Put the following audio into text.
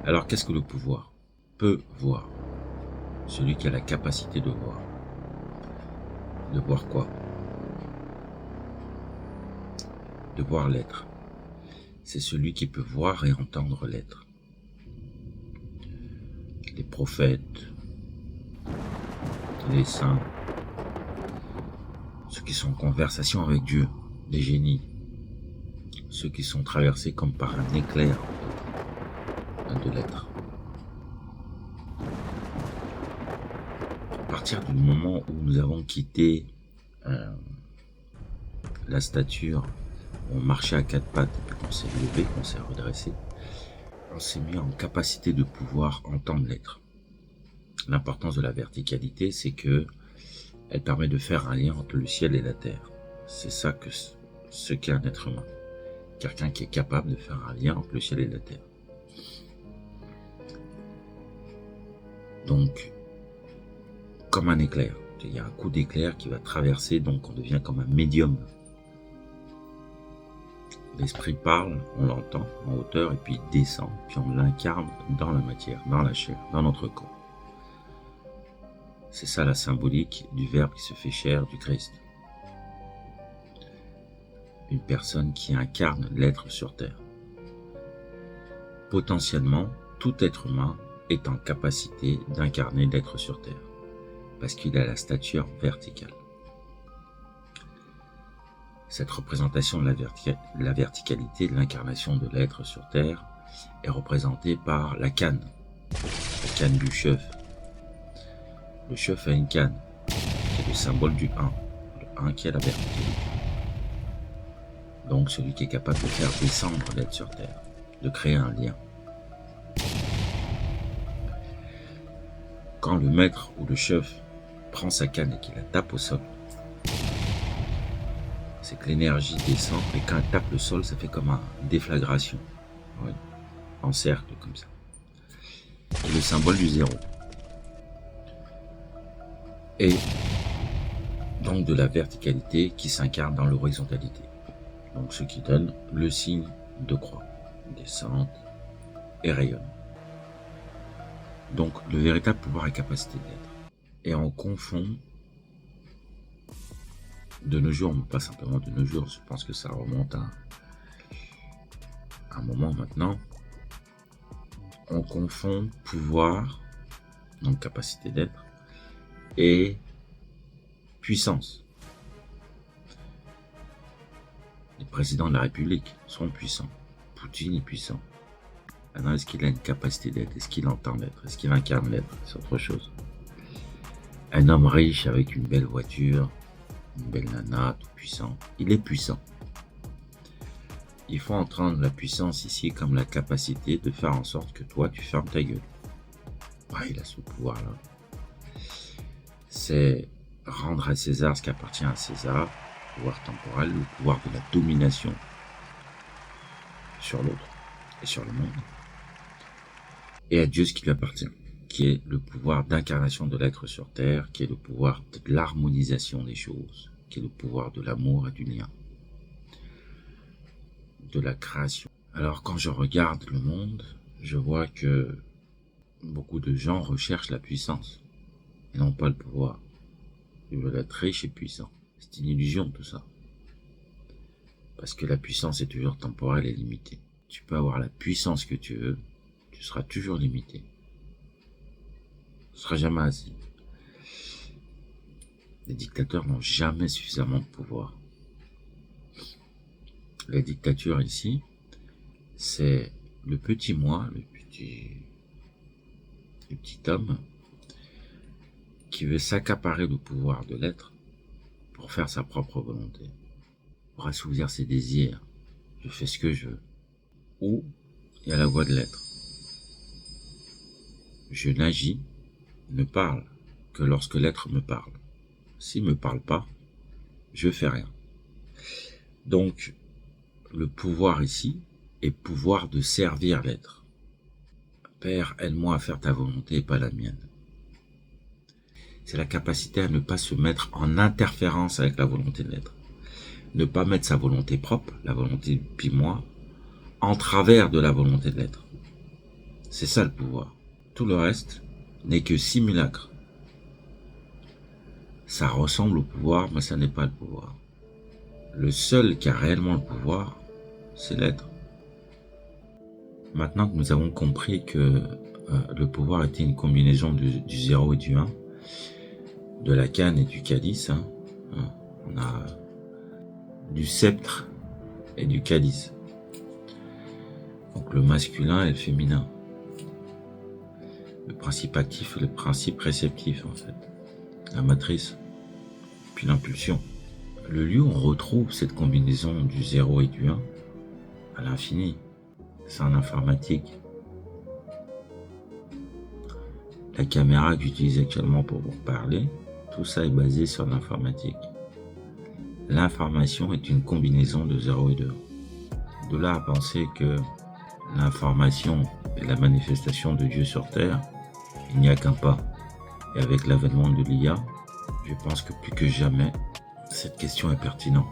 Alors qu'est-ce que le pouvoir peut voir? Celui qui a la capacité de voir. De voir quoi? De voir l'être. C'est celui qui peut voir et entendre l'être. Les prophètes, les saints, ceux qui sont en conversation avec Dieu, les génies, ceux qui sont traversés comme par un éclair de l'être. À partir du moment où nous avons quitté la stature, on marchait à quatre pattes, et puis qu'on s'est levé, qu'on s'est redressé, on s'est mis en capacité de pouvoir entendre l'être. L'importance de la verticalité, c'est que elle permet de faire un lien entre le ciel et la terre. C'est ça que ce qu'est un être humain. Quelqu'un qui est capable de faire un lien entre le ciel et la terre. Donc, comme un éclair. Il y a un coup d'éclair qui va traverser, donc on devient comme un médium. L'esprit parle, on l'entend en hauteur, et puis il descend, puis on l'incarne dans la matière, dans la chair, dans notre corps. C'est ça la symbolique du Verbe qui se fait chair du Christ. Une personne qui incarne l'être sur terre. Potentiellement, tout être humain est en capacité d'incarner l'être sur terre, parce qu'il a la stature verticale. Cette représentation de la verticalité de l'incarnation de l'être sur terre est représentée par la canne du chef. Le chef a une canne, qui est le symbole du 1, le 1 qui est la verticalité. Donc celui qui est capable de faire descendre l'être sur terre, de créer un lien. Quand le maître ou le chef prend sa canne et qu'il la tape au sol, c'est que l'énergie descend, et quand elle tape le sol, ça fait comme une déflagration, oui, en cercle comme ça. C'est le symbole du 0. Et donc de la verticalité qui s'incarne dans l'horizontalité. Donc ce qui donne le signe de croix, descente et rayonne. Donc le véritable pouvoir et capacité d'être. Et on confond de nos jours, mais pas simplement de nos jours, je pense que ça remonte à un moment maintenant, on confond pouvoir, donc capacité d'être, et puissance. Les présidents de la République sont puissants. Poutine est puissant. Maintenant, est-ce qu'il a une capacité d'être? Est-ce qu'il entend l'être? Est-ce qu'il incarne l'être? C'est autre chose. Un homme riche avec une belle voiture, une belle nana, tout puissant, il est puissant. Il faut entendre la puissance ici comme la capacité de faire en sorte que toi, tu fermes ta gueule. Il a ce pouvoir-là. C'est rendre à César ce qui appartient à César, le pouvoir temporel, le pouvoir de la domination sur l'autre et sur le monde, et à Dieu ce qui lui appartient, qui est le pouvoir d'incarnation de l'être sur terre, qui est le pouvoir de l'harmonisation des choses, qui est le pouvoir de l'amour et du lien, de la création. Alors quand je regarde le monde, je vois que beaucoup de gens recherchent la puissance et non pas le pouvoir. Ils veulent être riches et puissants. C'est une illusion tout ça. Parce que la puissance est toujours temporelle et limitée. Tu peux avoir la puissance que tu veux, tu seras toujours limité. Tu ne seras jamais assis. Les dictateurs n'ont jamais suffisamment de pouvoir. La dictature ici, c'est le petit moi, le petit homme qui veut s'accaparer le pouvoir de l'être pour faire sa propre volonté, pour assouvir ses désirs. Je fais ce que je veux. Ou il y a la voie de l'être. Je n'agis, ne parle que lorsque l'être me parle. S'il ne me parle pas, je fais rien. Donc, le pouvoir ici est pouvoir de servir l'être. Père, aide-moi à faire ta volonté et pas la mienne. C'est la capacité à ne pas se mettre en interférence avec la volonté de l'être. Ne pas mettre sa volonté propre, la volonté du moi, en travers de la volonté de l'être. C'est ça le pouvoir. Tout le reste n'est que simulacre. Ça ressemble au pouvoir, mais ça n'est pas le pouvoir. Le seul qui a réellement le pouvoir, c'est l'être. Maintenant que nous avons compris que le pouvoir était une combinaison du 0 et du 1, de la canne et du calice, on a du sceptre et du calice. Donc le masculin et le féminin. Le principe actif et le principe réceptif en fait. La matrice, puis l'impulsion. Le lieu où on retrouve cette combinaison du 0 et du 1 à l'infini, c'est en informatique. La caméra que j'utilise actuellement pour vous parler, tout ça est basé sur l'informatique. L'information est une combinaison de 0 et de 1. De là à penser que l'information est la manifestation de Dieu sur Terre, il n'y a qu'un pas. Et avec l'avènement de l'IA, je pense que plus que jamais, cette question est pertinente.